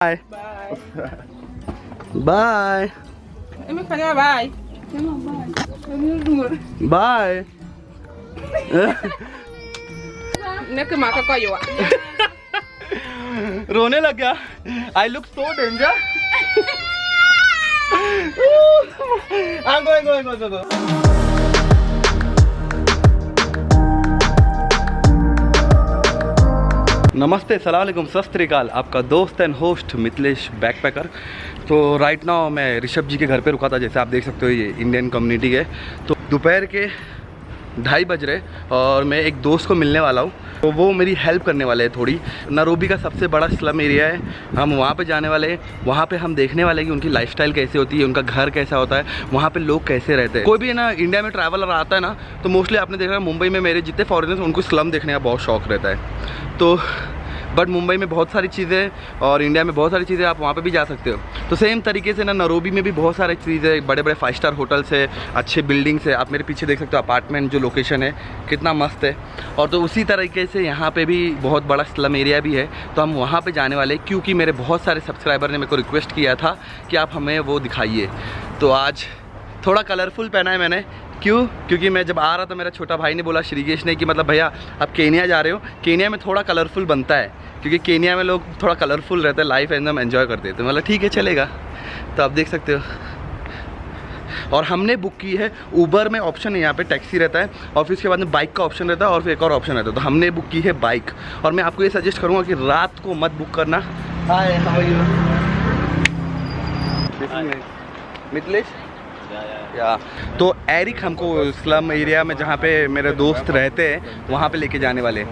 Bye. Bye. Emang pada bye. Bye. Nó cứ mặc coi dụ ạ. रोने लग गया. I look so danger. I'm going. नमस्ते, सलाम अलैकुम, सत श्री अकाल। आपका दोस्त एंड होस्ट मिथिलेश बैकपैकर। तो राइट नाउ मैं ऋषभ जी के घर पे रुका था। जैसे आप देख सकते हो ये इंडियन कम्युनिटी है। तो दोपहर के 2:30 बज रहे और मैं एक दोस्त को मिलने वाला हूँ। तो वो मेरी हेल्प करने वाले हैं थोड़ी। नैरोबी का सबसे बड़ा स्लम एरिया है, हम वहाँ पे जाने वाले हैं। वहाँ पे हम देखने वाले हैं कि उनकी लाइफस्टाइल कैसे होती है, उनका घर कैसा होता है, वहाँ पे लोग कैसे रहते हैं। कोई भी ना इंडिया में ट्रैवलर आता है ना, तो मोस्टली आपने देखा है मुंबई में मेरे जितने फॉरेनर्स उनको स्लम देखने का बहुत शौक रहता है। तो बट मुंबई में बहुत सारी चीज़ें और इंडिया में बहुत सारी चीज़ें, आप वहाँ पे भी जा सकते हो। तो सेम तरीके से ना नैरोबी में भी बहुत सारी चीज़ें, बड़े बड़े 5 स्टार होटल्स है, अच्छे बिल्डिंग्स है। आप मेरे पीछे देख सकते हो अपार्टमेंट जो लोकेशन है कितना मस्त है। और तो उसी तरीके से यहाँ पे भी बहुत बड़ा स्लम एरिया भी है। तो हम वहाँ पे जाने वाले, क्योंकि मेरे बहुत सारे सब्सक्राइबर ने मेरे को रिक्वेस्ट किया था कि आप हमें वो दिखाइए। तो आज थोड़ा कलरफुल पहना है मैंने। क्यों? क्योंकि मैं जब आ रहा था मेरा छोटा भाई ने बोला, श्रीकेश ने, कि मतलब भैया आप केनिया जा रहे हो, केनिया में थोड़ा कलरफुल बनता है, क्योंकि केनिया में लोग थोड़ा कलरफुल रहते हैं, लाइफ एकदम एंजॉय करते हैं। तो मतलब ठीक है, चलेगा। तो आप देख सकते हो। और हमने बुक की है उबर में, ऑप्शन है यहाँ पे, टैक्सी रहता है और फिर उसके बाद में बाइक का ऑप्शन रहता है और फिर एक और ऑप्शन रहता है। तो हमने बुक की है बाइक। और मैं आपको ये सजेस्ट करूँगा कि रात को मत बुक करना। हाय, हाउ आर यू? मिथिलेश या तो एरिक हमको स्लम एरिया में जहाँ पे मेरे दोस्त रहते हैं वहाँ पे लेके जाने वाले हैं।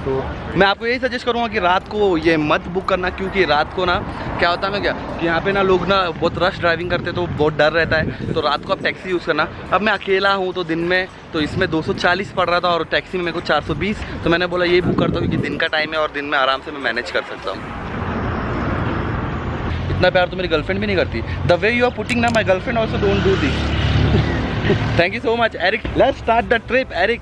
तो मैं आपको यही सजेस्ट करूँगा कि रात को ये मत बुक करना, क्योंकि रात को ना क्या होता है ना, क्या कि यहाँ पे ना लोग ना बहुत रश ड्राइविंग करते हैं, तो बहुत डर रहता है। तो रात को आप टैक्सी यूज़ करना। अब मैं अकेला हूँ तो दिन में तो इसमें 240 पड़ रहा था और टैक्सी में मेरे को 420। तो मैंने बोला यही बुक करता हूँ, क्योंकि दिन का टाइम है और दिन में आराम से मैं मैनेज कर सकता हूँ। इतना प्यार तो मेरी गर्लफ्रेंड भी नहीं करती। The way you are putting ना, my girlfriend also don't do this. Thank you so much Eric. Let's start the trip Eric.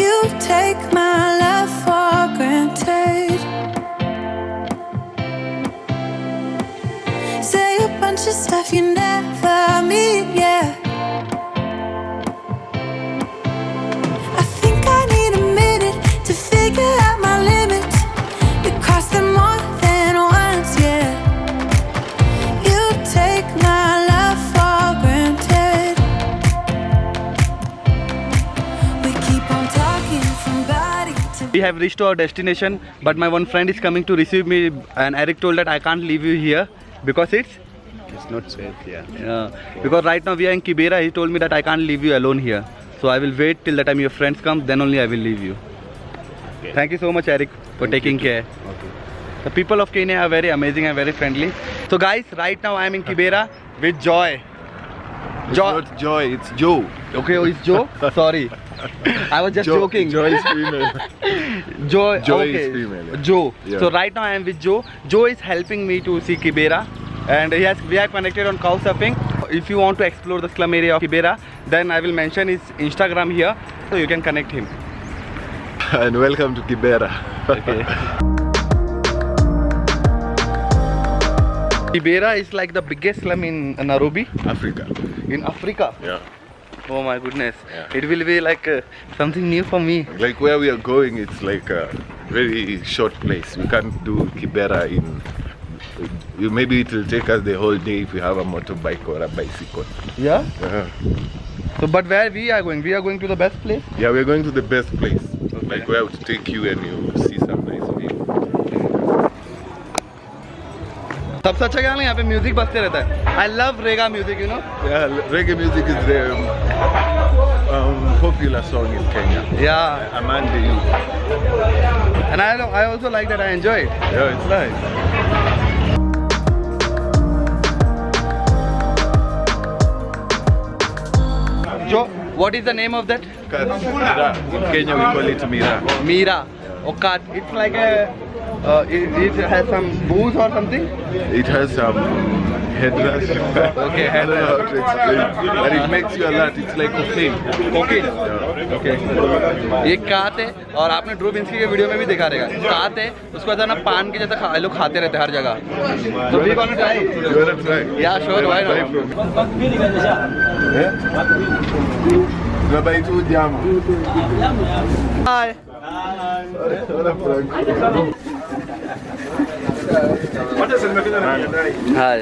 You take my love for granted. Say a bunch of stuff you never mean, yeah. I think I need a minute to figure out my limits. You cross them more than once, yeah. You take my love for granted. We keep on talking from body to We have reached our destination, but my one friend is coming to receive me, and Eric told that I can't leave you here because it's not safe, yeah. because right now we are in Kibera. He told me that I can't leave you alone here, so I will wait till the time your friends come, then only I will leave you. Okay. Thank you so much, Eric, for taking care. Okay. The people of Kenya are very amazing and very friendly. So guys, right now I am in Kibera with Joy. It's not Joy, it's Joe. Okay, oh, it's Joe. Sorry, I was just joking. Joy is female. Joy Joy okay. is female, yeah. Joe. Yeah. So right now I am with Joe. Joe is helping me to see Kibera, and we are connected on couchsurfing. If you want to explore the slum area of Kibera, then I will mention his Instagram here, so you can connect him. And welcome to Kibera. Okay. Kibera is like the biggest slum in Nairobi, Africa. in Africa. Yeah. Oh my goodness. Yeah. It will be like something new for me. Like where we are going, it's like a very short place. We can't do Kibera in. Maybe it will take us the whole day if we have a motorbike or a bicycle. Yeah. Yeah. So, but where we are going? We are going to the best place. Yeah, we're going to the best place. Like where I would take you and you see some nice view. सबसे अच्छा क्या है ना, यहाँ पे music बजते रहता है। I love reggae music, you know. Yeah, reggae music is the popular song in Kenya. Yeah. Among the youth. And I also like that. I enjoy it. Yeah, it's nice. Joe, what is the name of that? Mira. In Kenya we call it Mira. Mira. Okay. It's like a. It has some booze or something. It has some head rush. Okay, I head don't know how rush. to explain, but it makes you alert. It's like cocaine. Okay Yeah. Okay ये कात है और आपने Drew बिन्स्की के video में भी देखा रहेगा कात है उसको ऐसा ना पान के जैसा लोग खाते रहते हैं हर जगह तो we gonna try You wanna try? या sure why Buy not from me. Yeah? You buy two jam. Hi What a prank. Hi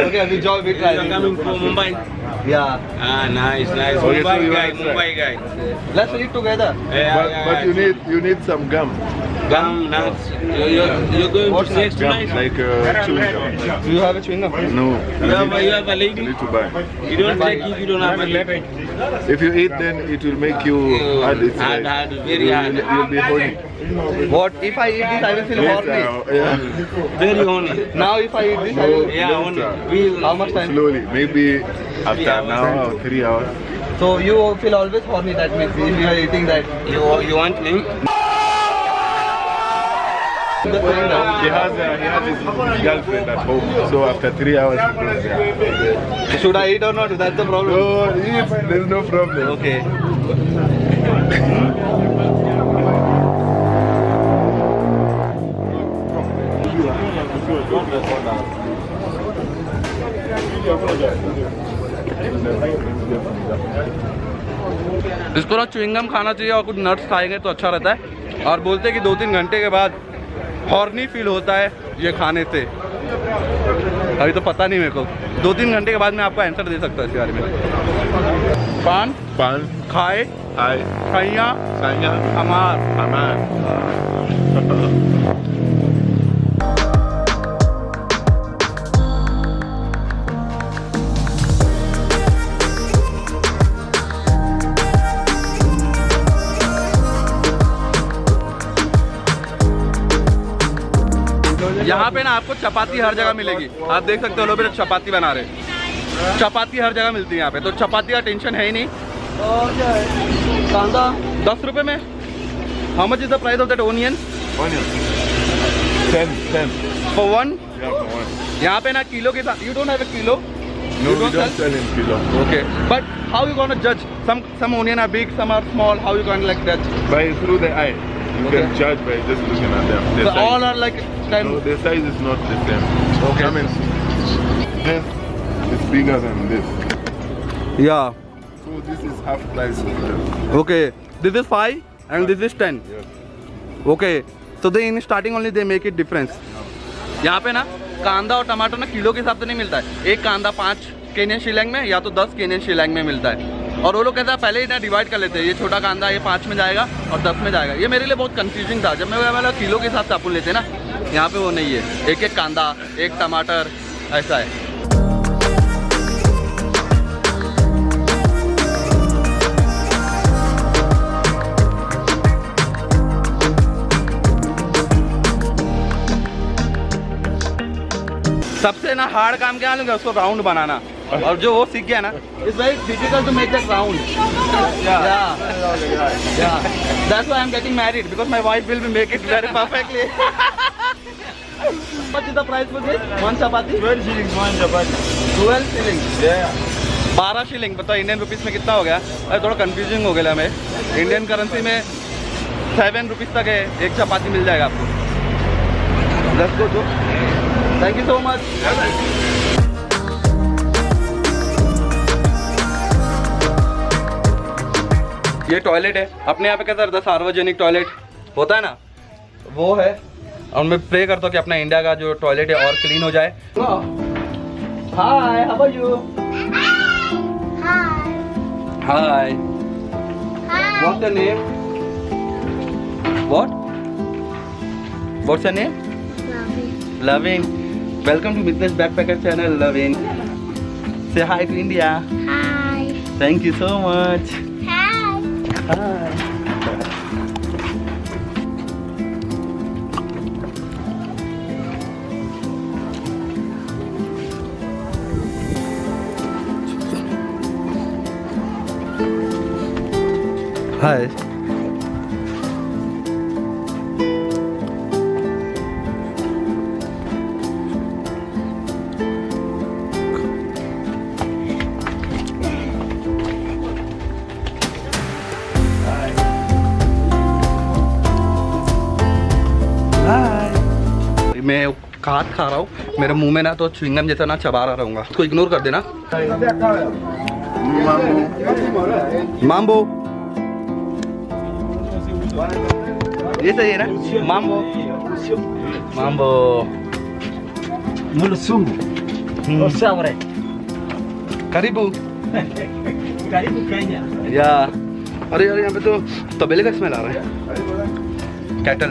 okay अभी जॉब we try Coming from Mumbai. या Ah, nice, nice. Okay, so Mumbai you guy, wanna try? Mumbai guy. Let's eat together But you need some gum. Gum, nuts. You're going What's to sex Gum, tonight? like chewing gum. Do you have a chewing gum No. You have a You lady? need to buy. You don't take if you don't have a lady. If you eat, then it will make you hard. It's Hard, like- hard, very hard. You'll be horny. What if I eat this I will feel horny Yeah. Very horny. Now if I eat this I will Yeah, horny. We, how much time Slowly, maybe after an hour or 3 hours. So you feel always horny, that means if you are eating that. you want me? Just saying that. He has his girlfriend at home, so after 3 hours he goes there. Should I eat or not? That's the problem. No, eat, there's no problem. Okay. इसको ना chewing gum खाना चाहिए और कुछ nuts खाएंगे तो अच्छा रहता है और बोलते हैं कि 2-3 घंटे के बाद हॉर्नी फील होता है ये खाने से। अभी तो पता नहीं मेरे को, 2-3 घंटे के बाद मैं आपको आंसर दे सकता हूँ इसके बारे में। पान Pan, खाए Hai, खैया Sanya, हमार Aman. यहाँ पे ना आपको चपाती हर जगह मिलेगी। आप देख सकते हो लोग भी चपाती बना रहे हैं। चपाती हर जगह मिलती है यहाँ पे, तो चपाती का टेंशन है ही नहीं। और क्या है कांदा 10 रुपये में। How much is the price of that onion? Onion. 10. For one. Yeah, for one. यहाँ पे ना किलो के साथ, you don't have a kilo? No, we don't sell in kilo. Okay, but how you gonna judge? Some onion are big, some are small. How you gonna like judge? By through the eye. You Okay. can judge by just looking at them. The So size. all are like kind. No, the size is not the same. Okay. I mean, this is bigger than this. Yeah. So this is half price of this. Okay. This is 5 and this is 10. Yes. Okay. So they in starting only they make it difference. यहाँ पे ना कांदा और टमाटर ना kilo के हिसाब से नहीं मिलता है। एक कांदा 5 केनियन शिलिंग में या तो 10 केनियन शिलिंग में मिलता है। और वो लोग कहते हैं पहले ही ना डिवाइड कर लेते हैं, ये छोटा कांदा ये 5 में जाएगा और 10 में जाएगा। ये मेरे लिए बहुत कंफ्यूजिंग था जब मैं वाला किलो के हिसाब से अपन लेते हैं ना। यहाँ पे वो नहीं है, एक एक कांदा एक टमाटर ऐसा है। सबसे ना हार्ड काम क्या लूँगा उसको राउंड बनाना, और जो वो सीख गया ना it's very difficult to make that round. That's why I am getting married because my wife will be make it very perfectly. What is the price for this? One chapati 12 shillings, one chapati. 12 shilling. Yeah. 12 shilling बताओ Indian rupees में कितना हो गया? अरे थोड़ा confusing हो गया हमें। इंडियन करेंसी में 7 रुपीस तक है, एक चपाती मिल जाएगा आपको। Let's go. Thank you so much. ये टॉयलेट है अपने यहाँ पे, कैसा रहता है सार्वजनिक टॉयलेट होता है ना, वो है। और मैं प्रे करता हूँ कि अपना इंडिया का जो टॉयलेट है और क्लीन हो जाए। Hi, how are you? Hi, what's your name? What's your name? Loving. Welcome to Mitlesh Backpacker channel, Loving. Say hi to India. Hi. Thank you so much. Hi. Hi. Hi. खाद खा रहा हूँ, मेरे मुंह में ना तो च्युइंगम जैसा ना चबा रहा रहूँगा, उसको इग्नोर कर देना। माम्बो ये सही है ना? माम्बो माम्बो करीबू या अरे यार यहाँ पे तो तबेले का स्मेल आ रहा है, कैटल।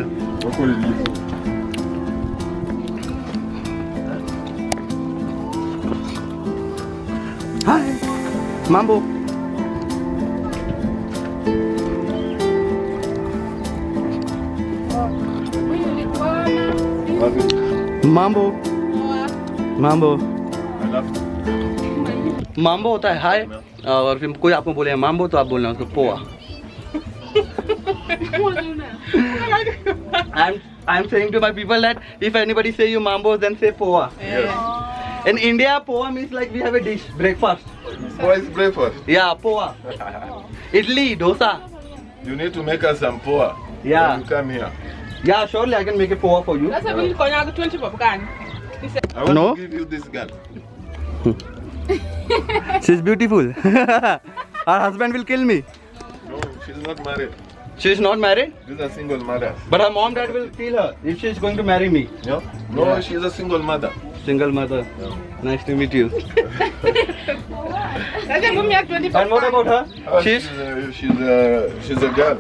हाय माम्बो माम्बो माम्बो माम्बो होता है हाय, और फिर कोई आपको बोले माम्बो तो आप बोलना उसको पोआ। I'm saying to my people that if anybody say you mambo then say poa. Yes. In India poa means like we have a dish breakfast. What is breakfast? Yeah, poa. Idli, dosa. You need to make us some poa. Yeah. When you come here. Yeah, surely I can make a poa for you. That's a really konyaga 20 popcorn. I want No? to give you this girl. She's beautiful. Her husband will kill me. No, she's not married. She's not married, These are single mothers. but her mom dad will kill her if she's going to marry me. No? No, Yeah. she's a single mother. Single mother. Nice to meet you. That's a mummy 20 And what about her? Oh, She's she's a girl.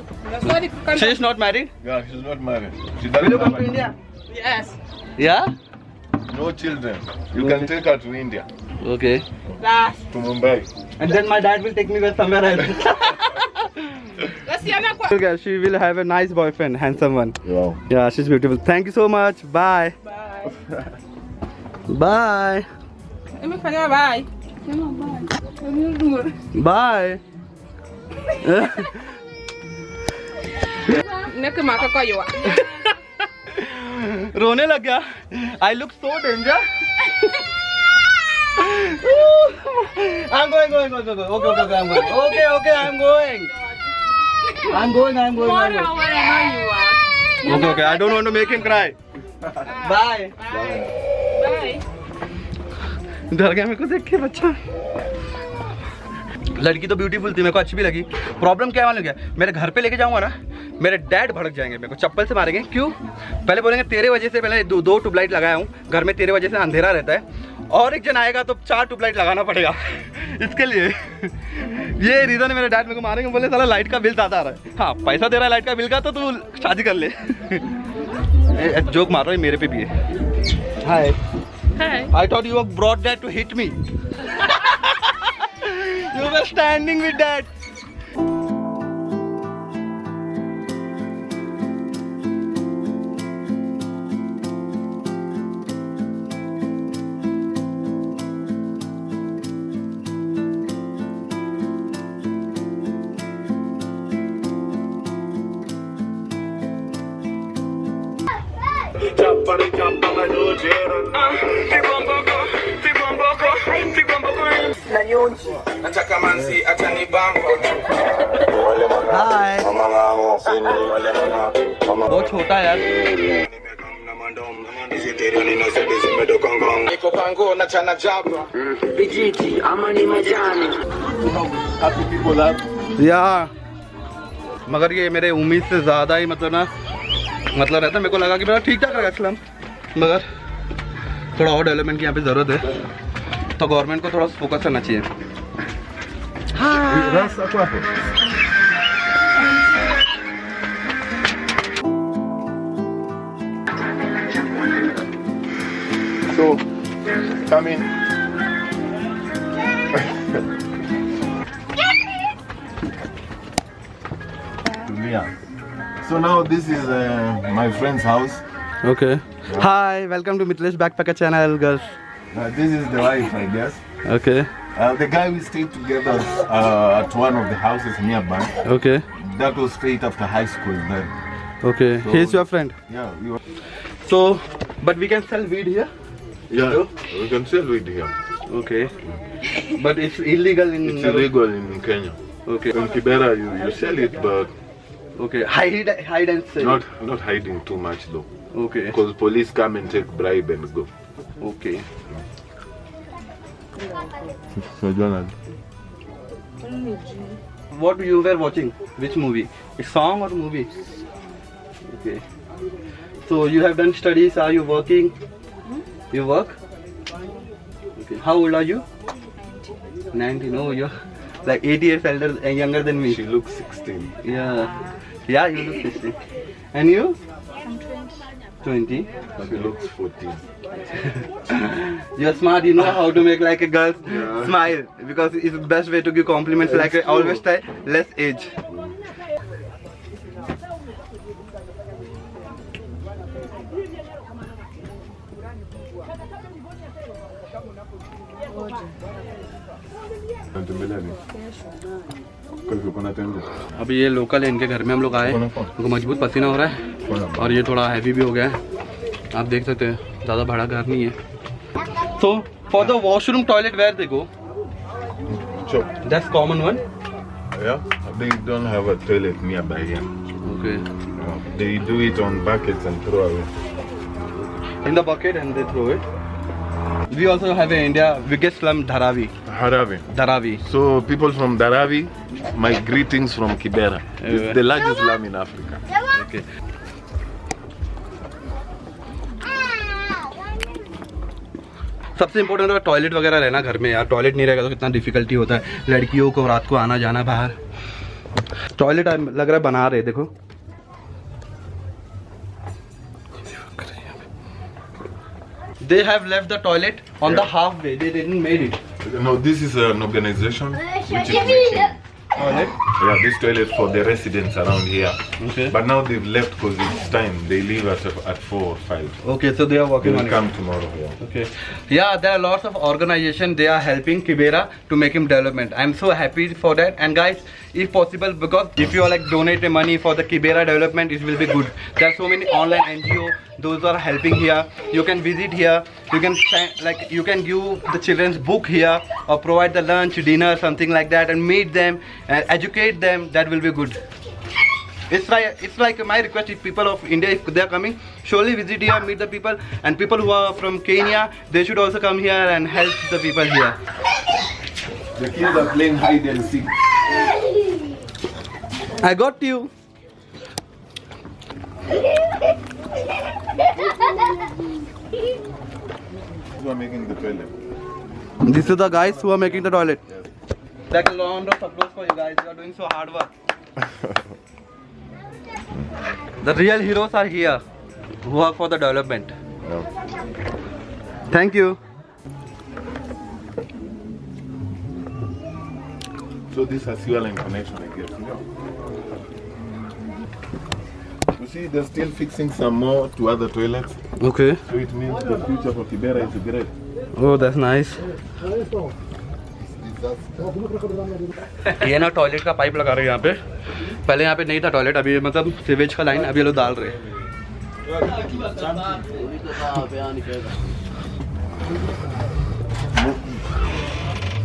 she's not married. Yeah, she's not married. She Will you doesn't come to have India? Yes. Yeah. no children. You can take her to India, Okay. Last. to Mumbai. And then my dad will take me somewhere else. Let's see another one. Okay, she will have a nice boyfriend, handsome one. Wow. Yeah, she's beautiful. Thank you so much. Bye. Bye. Bye. Let me find out bye. Bye. Neck maka kayo. रोने लग गया. I look so danger. I'm going. Okay, I'm going. I'm going. Okay, I don't want to make him cry. Bye. Bye. डर गया मेरे को देख के बच्चा. लड़की तो ब्यूटीफुल थी, मेरे को अच्छी भी लगी. प्रॉब्लम क्या मालूम क्या, मेरे घर पे लेके जाऊंगा ना, मेरे डैड भड़क जाएंगे, मेरे को चप्पल से मारेंगे. क्यों? पहले बोलेंगे तेरे वजह से, पहले दो ट्यूबलाइट लगाया हूँ घर में, तेरे वजह से अंधेरा रहता है, और एक जन आएगा तो 4 ट्यूबलाइट लगाना पड़ेगा. इसके लिए ये रीज़न है, मेरे डैड मेरे को मारेंगे, बोले साला लाइट का बिल ज़्यादा आ रहा है. हाँ, पैसा दे रहा है लाइट का बिल का, तो तू शादी कर ले. जोक मार रहा है, मेरे पे भी है. हाय. Hi. I thought you brought that to hit me. You were standing with that. Hi. बहुत छोटा यार. या मगर ये मेरे उम्मीद से ज़्यादा ही मतलब रहता है. मेरे को लगा कि मेरा ठीक ठाक रहेगा इस्लाम, मगर थोड़ा और डेवलपमेंट की यहाँ पे ज़रूरत है, तो गवर्नमेंट को थोड़ा फोकस करना चाहिए. So, come in. So now this is my friend's house. Okay. Hi, welcome to Mitlesh Backpacker channel, girls. This is the wife, I guess. Okay. The guy we stayed together at one of the houses nearby. Okay. That was straight after high school then. Okay. So- He's your friend. Yeah, we were. So, but we can sell weed here. Yeah, we can sell weed here. Okay. But it's illegal in. It's illegal in Kenya. Okay. In Kibera, you sell it, but Okay, hide and seek. Not hiding too much though, Okay, because police come and take bribe and go. okay. So Jonathan, What you were watching? Which movie? A song or movie? Okay. So you have done studies. Are you working? You work? Okay. How old are you? 19. Oh, you're like 8 years elder and younger than me. she looks 16. Yeah. Yeah, you look 60. And you? 20. She looks 14. You're smart, you know how to make like a girl smile, because it's the best way to give compliments. Like I always say, less age. अभी ये local है, इनके घर में हम लोग आए, उनको मजबूत पसीना हो रहा है और ये थोड़ा हैवी भी हो गया है, आप देख सकते हैं, ज़्यादा बड़ा घर नहीं है. So for the washroom toilet where they go? Sure. That's common one. Yeah, they don't have a toilet nearby here. Okay. They do it on buckets and throw away. In the bucket and they throw it. We also have in India biggest slum Dharavi. Haravi. Dharavi. So people from Dharavi, my greetings from Kibera. It's the largest slum in Africa. Okay. सबसे important है toilet वगैरह रहना घर में यार. Toilet नहीं रहेगा तो कितना डिफिकल्टी होता है लड़कियों को रात को आना जाना बाहर. टॉयलेट लग रहा है बना रहे, देखो. They have left the toilet on the halfway. They didn't made it. No, this is an organization which is making Toilet. yeah, this toilet for the residents around here. Okay. But now they've left because it's time. They leave at 4 or 5. Okay, so they are They working will on it. come tomorrow. Yeah. Okay. Yeah, there are lots of organizations. They are helping Kibera to make him development. I'm so happy for that. And guys, if possible, because if you are like donate the money for the Kibera development, it will be good. There are so many online NGO. Those are helping here. You can visit here. You can like you can give the children's book here or provide the lunch, dinner, something like that, and meet them and educate them. That will be good. It's like my request, if people of India, if they are coming, surely visit here, meet the people, and people who are from Kenya, they should also come here and help the people here. The kids are playing hide and seek. I got you. Who are making the toilet? These are the guys who are making the toilet. Like a round of applause for you guys. You are doing so hard work. The real heroes are here, who work for the development. Thank you. So this has fuel line connection, I guess. You see, they're still fixing some more to other toilets. Okay. So it means the future for Kibera is great. Oh, that's nice. ये ना toilet का pipe लगा रहे हैं यहाँ पे. पहले यहाँ पे नहीं था टॉयलेट, अभी मतलब सीवेज का लाइन अभी ये लोग डाल रहे हैं.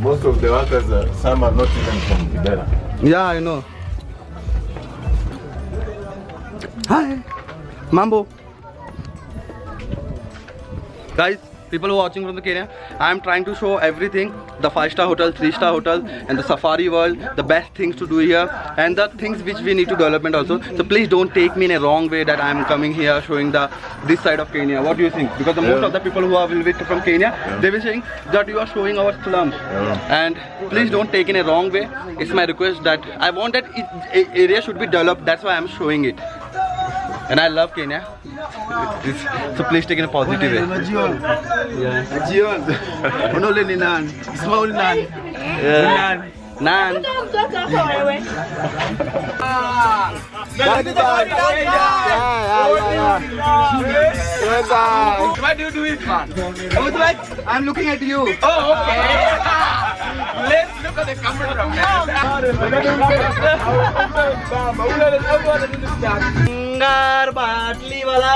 Most of the workers, some are not even from Kibera. Yeah, I know. Hi, Mambo. Guys, people who are watching from the Kenya, I am trying to show everything, the 5-star hotel, 3-star hotel, and the safari world, the best things to do here, and the things which we need to development also. So please don't take me in a wrong way that I am coming here showing this side of Kenya. What do you think? Because most of the people who are from Kenya, they will saying that you are showing our slum, and please don't take in a wrong way. It's my request that I want that area should be developed. That's why I am showing it. And I love Kenya. So please take it in a positive way. Nan. Why do you do it, man? I'm looking at you. Oh, okay. Let's look at the camera from Bangar Batli wala.